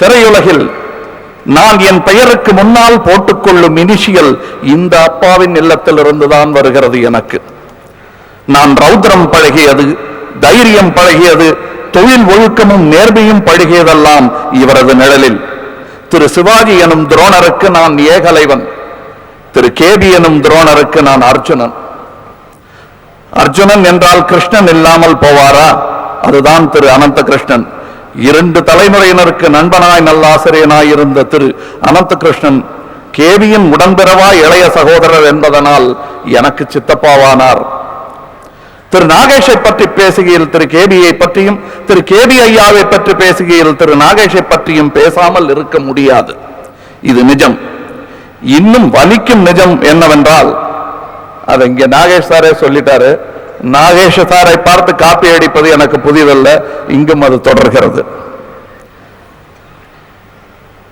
திரையுலகில் நான் என் பெயருக்கு முன்னால் போட்டுக்கொள்ளும் இனிஷியல் இந்த அப்பாவின் இல்லத்தில் இருந்துதான் வருகிறது. எனக்கு நான் ரௌத்ரம் பழகியது, தைரியம் பழகியது, தொழில் ஒழுக்கமும் நேர்மையும் பழகியதெல்லாம் இவரது நிழலில். திரு சிவாஜி எனும் துரோணருக்கு நான் ஏகலைவன், திரு கேபி எனும் துரோணருக்கு நான் அர்ஜுனன். அர்ஜுனன் என்றால் கிருஷ்ணன் இல்லாமல் போவாரா? அதுதான் திரு அனந்த கிருஷ்ணன். 2 தலைமுறையினருக்கு நண்பனாய் நல்லாசிரியனாய் இருந்த திரு அனந்த கிருஷ்ணன் கேபியின் உடன்பிறவா இளைய சகோதரர் என்பதனால் எனக்கு சித்தப்பாவானார். திரு நாகேஷை பற்றி பேசுகையில் திரு கேபியை பற்றியும், திரு கேபி ஐயாவை பற்றி பேசுகையில் திரு நாகேஷை பற்றியும் பேசாமல் இருக்க முடியாது. இது நிஜம். இன்னும் வலிக்கும் நிஜம் என்னவென்றால், அது இங்க நாகேஷ் சாரே சொல்லிட்டாரு. நாகேஷ் சாரை பார்த்து காப்பி அடிப்பது எனக்கு புதிதல்ல, இங்கும் அது தொடர்கிறது.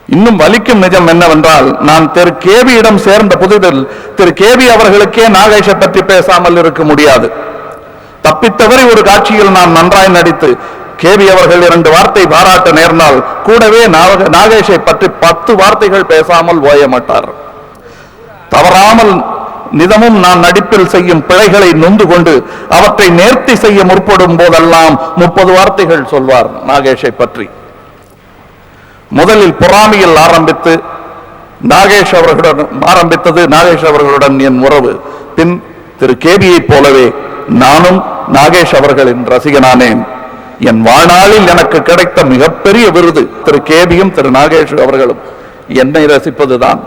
இன்னும் வலிக்கும் நிஜம் என்னவென்றால், நான் திரு கேபியிடம் சேர்ந்த புதிதில் திரு கேபி அவர்களுக்கே நாகேஷை பற்றி பேசாமல் இருக்க முடியாது. தப்பித்தவரை ஒரு காட்சியில் நான் நன்றாய் நடித்து கேபி அவர்கள் 2 வார்த்தை பாராட்ட நேர்ந்தால் கூடவே நாகேஷை பற்றி 10 வார்த்தைகள் பேசாமல் ஓய மாட்டார். தவறாமல் நிதமும் நான் நடிப்பில் செய்யும் பிழைகளை நொந்து கொண்டு அவற்றை நேர்த்தி செய்ய முற்படும் போதெல்லாம் 30 வார்த்தைகள் சொல்வார் நாகேஷை பற்றி. முதலில் பொறாமையில் ஆரம்பித்து நாகேஷ் அவர்களுடன் என் உறவு. பின் திரு கேபியை போலவே நானும் நாகேஷ் அவர்களின் ரசிகனானேன். என் வாழ்நாளில் எனக்கு கிடைத்த மிகப்பெரிய விருது திரு கேபியும் திரு நாகேஷ் அவர்களும் என்னை ரசிப்பதுதான்.